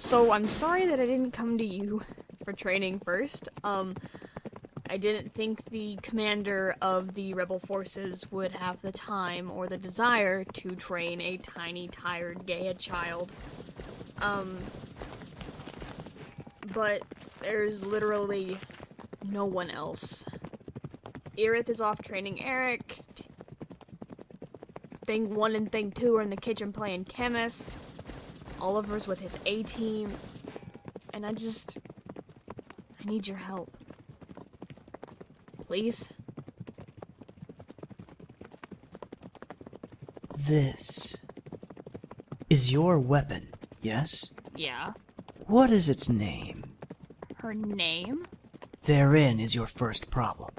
So I'm sorry that I didn't come to you for training first. I didn't think the commander of the rebel forces would have the time or the desire to train a tiny, tired Gaia child. But there's literally no one else. Ireth is off training Erik. Thing 1 and Thing 2 are in the kitchen playing chemist. Oliver's with his A-team. And I need your help. Please? This is your weapon, yes? Yeah. What is its name? Her name? Therein is your first problem.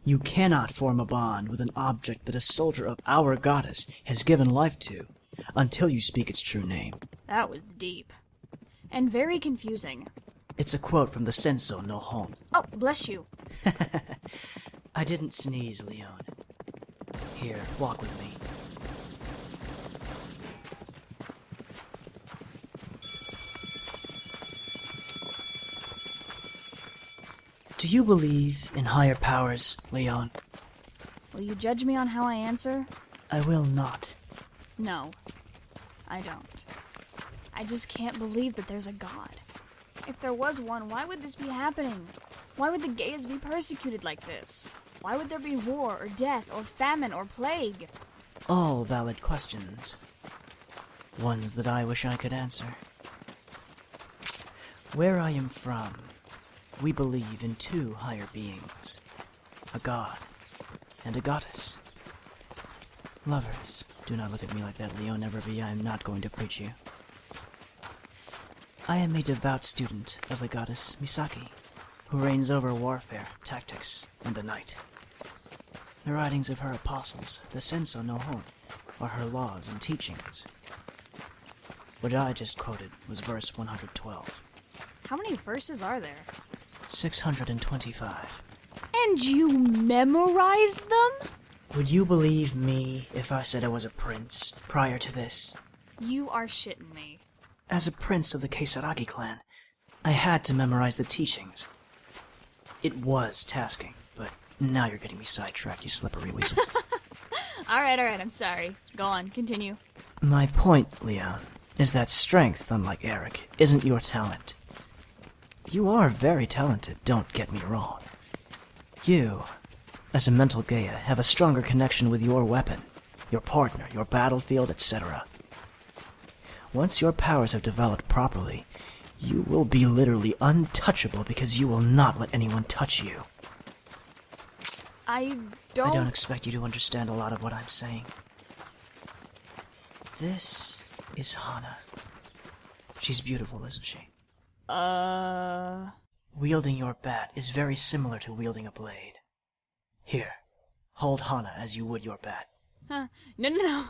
You cannot form a bond with an object that a soldier of our goddess has given life to until you speak its true name. That was deep. And very confusing. It's a quote from the Senso no Hon. Oh, bless you. I didn't sneeze, Lyon. Here, walk with me. Do you believe in higher powers, Lyon? Will you judge me on how I answer? I will not. No, I don't. I just can't believe that there's a god. If there was one, why would this be happening? Why would the Gaias be persecuted like this? Why would there be war, or death, or famine, or plague? All valid questions. Ones that I wish I could answer. Where I am from, we believe in two higher beings. A god and a goddess. Lovers, do not look at me like that, Lyon Everbee. I am not going to preach you. I am a devout student of the goddess Misaki, who reigns over warfare, tactics, and the night. The writings of her apostles, the Senso no Hon, are her laws and teachings. What I just quoted was verse 112. How many verses are there? 625. And you memorized them? Would you believe me if I said I was a prince prior to this? You are shitting me. As a prince of the Keisaragi clan, I had to memorize the teachings. It was tasking, but now you're getting me sidetracked, you slippery weasel. Alright, I'm sorry. Go on, continue. My point, Lyon, is that strength, unlike Erik, isn't your talent. You are very talented, don't get me wrong. You, as a mental Gaia, have a stronger connection with your weapon, your partner, your battlefield, etc. Once your powers have developed properly, you will be literally untouchable because you will not let anyone touch you. I I don't expect you to understand a lot of what I'm saying. This is Hana. She's beautiful, isn't she? Wielding your bat is very similar to wielding a blade. Here, hold Hana as you would your bat. Huh. No.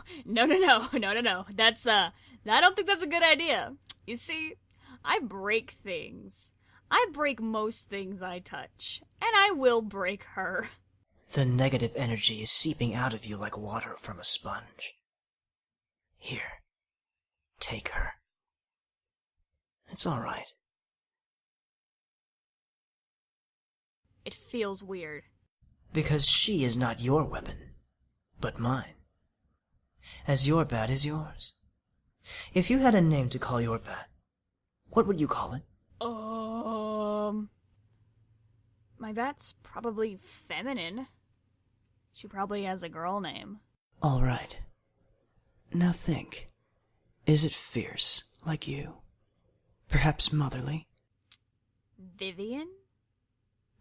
That's, I don't think that's a good idea. You see, I break things. I break most things I touch. And I will break her. The negative energy is seeping out of you like water from a sponge. Here, take her. It's all right. It feels weird. Because she is not your weapon, but mine. As your bat is yours. If you had a name to call your bat, what would you call it? My bat's probably feminine. She probably has a girl name. All right. Now think. Is it fierce, like you? Perhaps motherly? Vivian?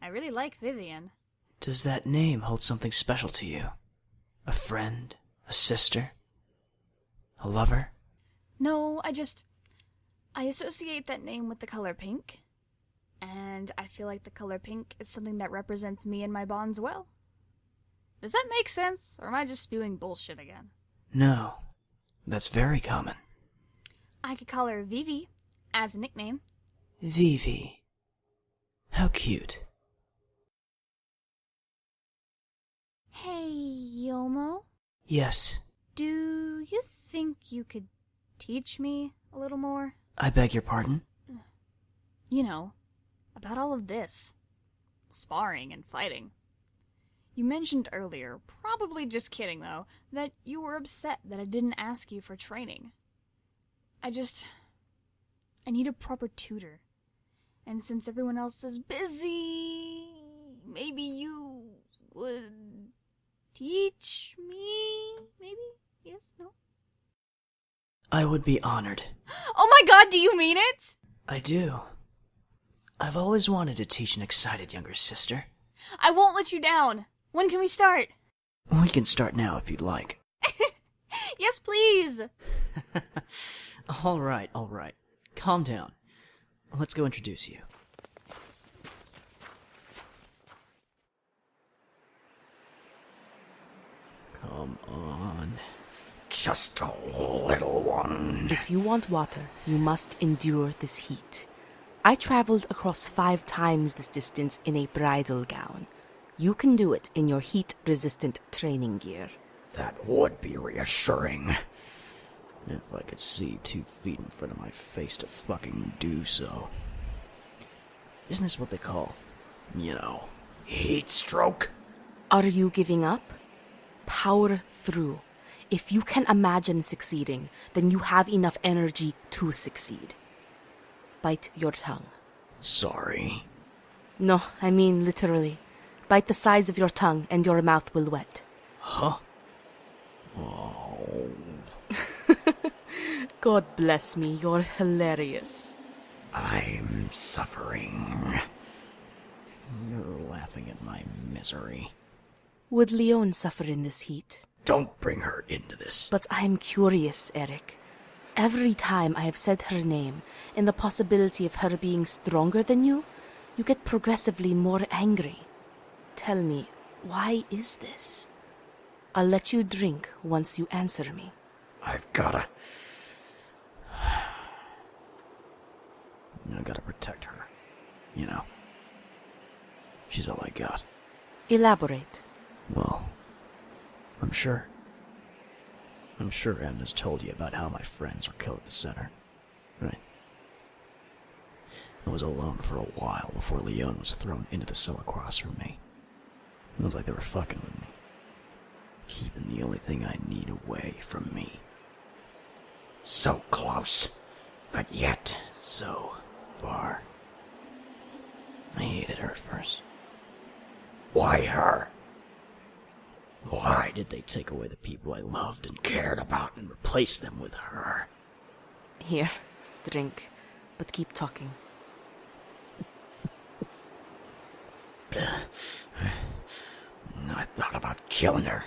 I really like Vivian. Does that name hold something special to you? A friend? A sister? A lover? No, I associate that name with the color pink. And I feel like the color pink is something that represents me and my bonds well. Does that make sense, or am I just spewing bullshit again? No, that's very common. I could call her Vivi, as a nickname. Vivi. How cute. Hey, Youmo? Yes. Do you think you could teach me a little more? I beg your pardon? You know, about all of this. Sparring and fighting. You mentioned earlier, probably just kidding though, that you were upset that I didn't ask you for training. I need a proper tutor. And since everyone else is busy, maybe you would teach me? Maybe? Yes? No? I would be honored. Oh my god, do you mean it? I do. I've always wanted to teach an excited younger sister. I won't let you down. When can we start? We can start now if you'd like. Yes, please. All right. Calm down. Let's go introduce you. Come on. Just a little one. If you want water, you must endure this heat. I traveled across 5 times this distance in a bridal gown. You can do it in your heat-resistant training gear. That would be reassuring. If I could see 2 feet in front of my face to fucking do so. Isn't this what they call, Heat stroke? Are you giving up? Power through. If you can imagine succeeding, then you have enough energy to succeed. Bite your tongue. Sorry. No, I mean literally. Bite the sides of your tongue and your mouth will wet. Huh? Oh. God bless me, you're hilarious. I'm suffering. You're laughing at my misery. Would Lyon suffer in this heat? Don't bring her into this. But I'm curious, Erik. Every time I have said her name, and the possibility of her being stronger than you get progressively more angry. Tell me, why is this? I'll let you drink once you answer me. I've gotta... I gotta protect her. She's all I got. Elaborate. Well, I'm sure Emna's told you about how my friends were killed at the center, right? I was alone for a while before Lyon was thrown into the cell across from me. It was like they were fucking with me, keeping the only thing I need away from me. So close, but yet So far. I hated her at first. why her? Why did they take away the people I loved and cared about and replace them with her? Here, drink, but keep talking. I thought about killing her.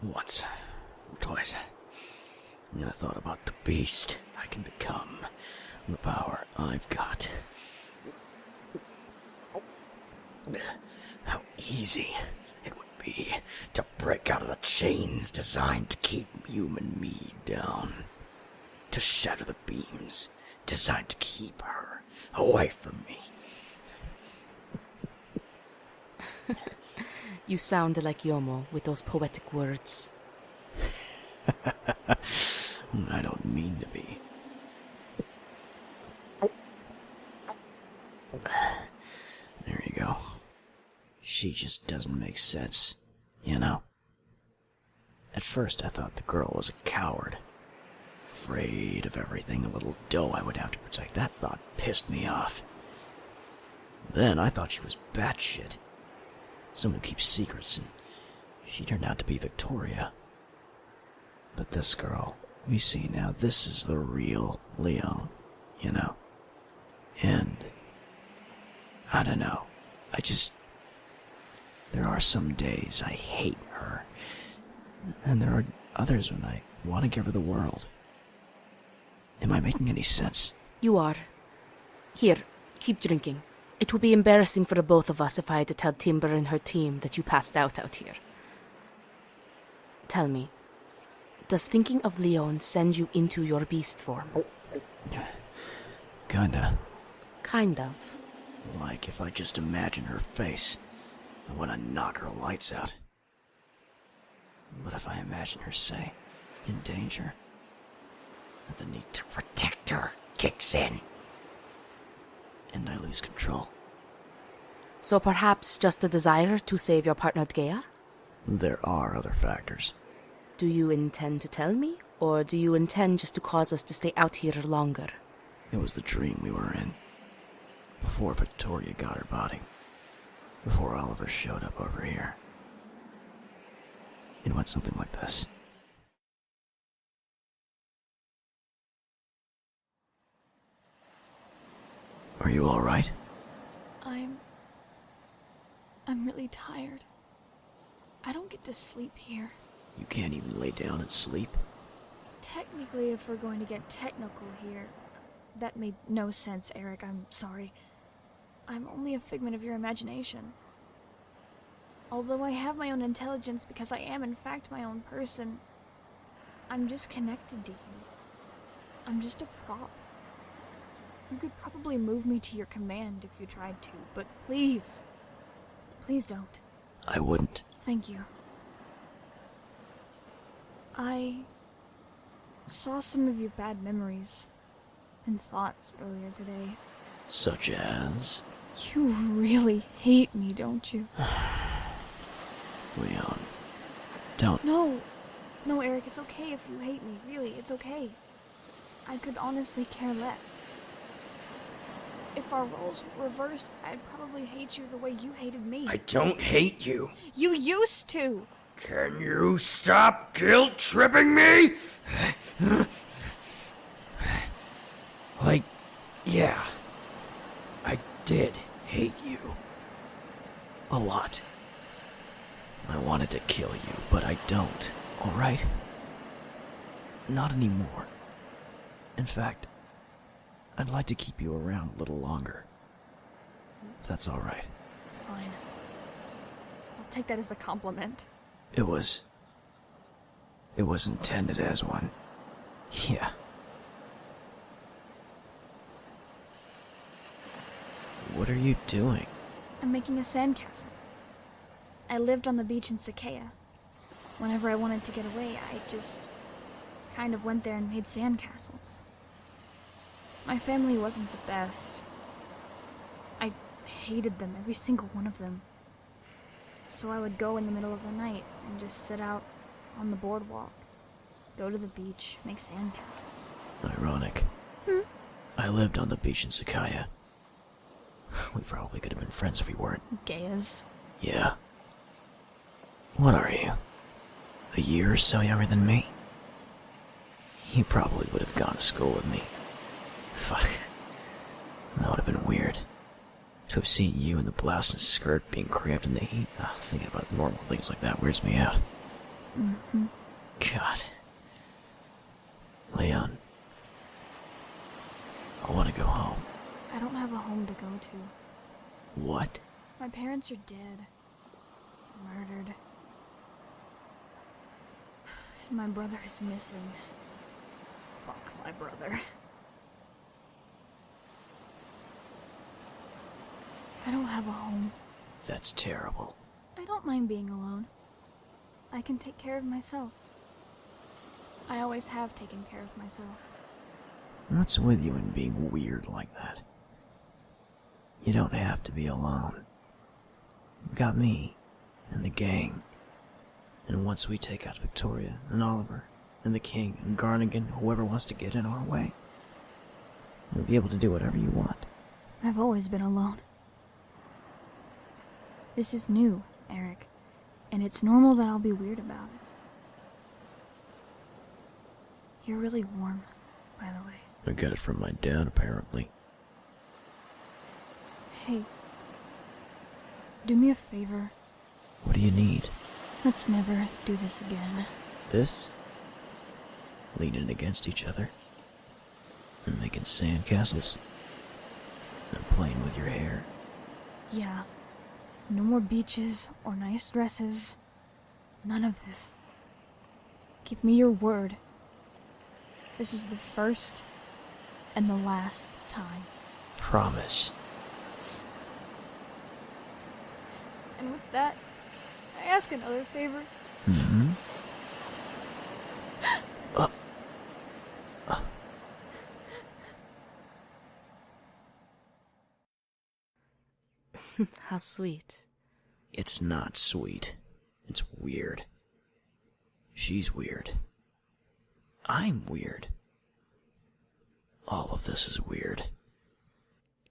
Once, twice. I thought about the beast I can become, the power I've got. How easy it would be to break out of the chains designed to keep human me down. To shatter the beams designed to keep her away from me. You sound like Youmo with those poetic words. I don't mean to be. There you go. She just doesn't make sense, At first I thought the girl was a coward. Afraid of everything a little doe I would have to protect. That thought pissed me off. Then I thought she was batshit. Someone who keeps secrets, and she turned out to be Victoria. But this girl, we see now, this is the real Lyon, And, I don't know, there are some days I hate her. And there are others when I want to give her the world. Am I making any sense? You are. Here, keep drinking. It would be embarrassing for the both of us if I had to tell Timbre and her team that you passed out here. Tell me, does thinking of Lyon send you into your beast form? Kinda. Kind of. Like if I just imagine her face, I want to knock her lights out. But if I imagine her, say, in danger, and the need to Protect her kicks in. and I lose control. So perhaps just the desire to save your partner Gaia? There are other factors. Do you intend to tell me, or do you intend just to cause us to stay out here longer? It was the dream we were in. Before Victoria got her body. Before Oliver showed up over here. It went something like this. Are you all right? I'm really tired. I don't get to sleep here. You can't even lay down and sleep? Technically, if we're going to get technical here, that made no sense, Erik. I'm sorry. I'm only a figment of your imagination. Although I have my own intelligence because I am in fact my own person, I'm just connected to you. I'm just a prop. You could probably move me to your command if you tried to, but please, please don't. I wouldn't. Thank you. I saw some of your bad memories and thoughts earlier today. Such as? You really hate me, don't you? Leon, don't. No, Erik, it's okay if you hate me. Really, it's okay. I could honestly care less. If our roles were reversed, I'd probably hate you the way you hated me. I don't hate you. You used to! Can you stop guilt-tripping me? Like, yeah, I did hate you. A lot. I wanted to kill you, but I don't, alright? Not anymore. In fact, I'd like to keep you around a little longer. If that's alright. Fine. I'll take that as a compliment. It was intended as one. Yeah. What are you doing? I'm making a sandcastle. I lived on the beach in Sakea. Whenever I wanted to get away, I just kind of went there and made sandcastles. My family wasn't the best. I hated them, every single one of them. So I would go in the middle of the night and just sit out on the boardwalk, go to the beach, make sandcastles. Ironic. I lived on the beach in Sakaya. We probably could have been friends if we weren't. Gaias. Yeah. What are you? A year or so younger than me? You probably would have gone to school with me. Fuck. That would have been weird. To have seen you in the blouse and skirt being cramped in the heat. Thinking about normal things like that weirds me out. Mm-hmm. God. Leon. I want to go home. I don't have a home to go to. What? My parents are dead. Murdered. And my brother is missing. Fuck my brother. I don't have a home. That's terrible. I don't mind being alone. I can take care of myself. I always have taken care of myself. What's with you and being weird like that? You don't have to be alone. You've got me, and the gang. And once we take out Victoria, and Oliver, and the King, and Garnigan, whoever wants to get in our way, you'll be able to do whatever you want. I've always been alone. This is new, Erik, and it's normal that I'll be weird about it. You're really warm, by the way. I got it from my dad, apparently. Hey, do me a favor. What do you need? Let's never do this again. This? Leaning against each other? And making sandcastles? And playing with your hair? Yeah. No more beaches or nice dresses. None of this. Give me your word. This is the first and the last time. Promise. And with that, I ask another favor. Mm-hmm. How sweet. It's not sweet. It's weird. She's weird. I'm weird. All of this is weird.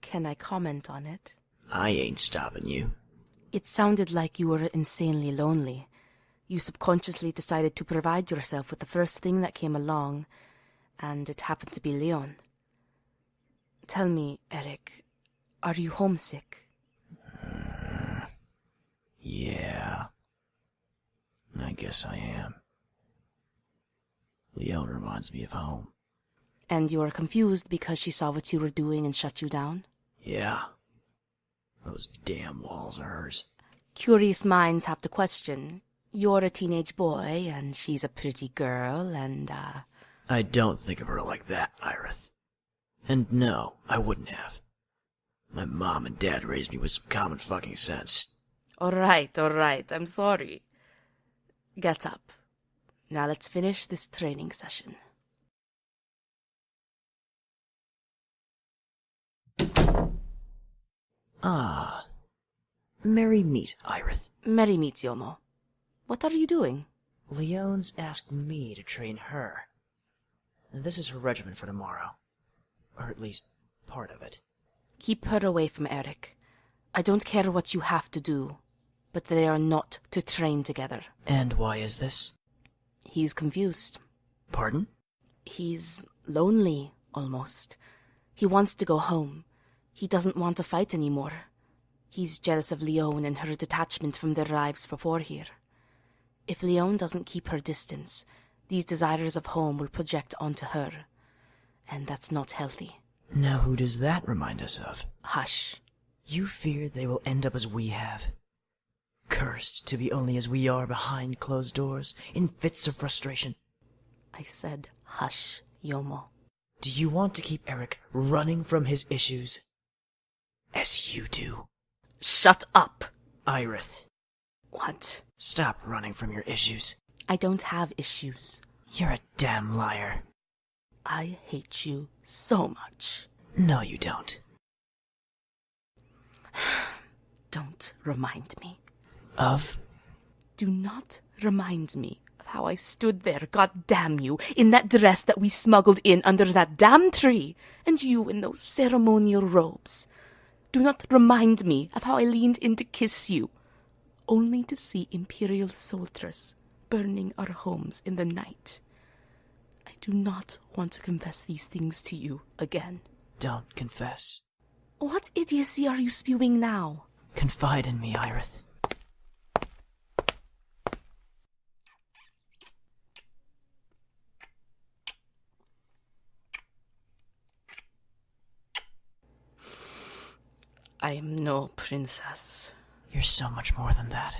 Can I comment on it? I ain't stopping you. It sounded like you were insanely lonely. You subconsciously decided to provide yourself with the first thing that came along, and it happened to be Lyon. Tell me, Erik, are you homesick? Yeah. I guess I am. Lyon reminds me of home. And you are confused because she saw what you were doing and shut you down? Yeah. Those damn walls are hers. Curious minds have to question. You're a teenage boy, and she's a pretty girl, and, I don't think of her like that, Ireth. And no, I wouldn't have. My mom and dad raised me with some common fucking sense. All right, I'm sorry. Get up. Now let's finish this training session. Ah. Merry meet, Ireth. Merry meet, Youmo. What are you doing? Lyon's asked me to train her. This is her regimen for tomorrow. Or at least, part of it. Keep her away from Erik. I don't care what you have to do, but they are not to train together. And why is this? He's confused. Pardon? He's lonely, almost. He wants to go home. He doesn't want to fight anymore. He's jealous of Lyon and her detachment from their lives before here. If Lyon doesn't keep her distance, these desires of home will project onto her. And that's not healthy. Now who does that remind us of? Hush. You fear they will end up as we have. Cursed to be only as we are behind closed doors, in fits of frustration. I said hush, Youmo. Do you want to keep Erik running from his issues? As you do. Shut up! Ireth, What? stop running from your issues. I don't have issues. You're a damn liar. I hate you so much. No, you don't. Don't remind me. Of? Do not remind me of how I stood there, god damn you, in that dress that we smuggled in under that damn tree, and you in those ceremonial robes. Do not remind me of how I leaned in to kiss you, only to see Imperial soldiers burning our homes in the night. I do not want to confess these things to you again. Don't confess. What idiocy are you spewing now? Confide in me, Ireth. I am no princess. You're so much more than that.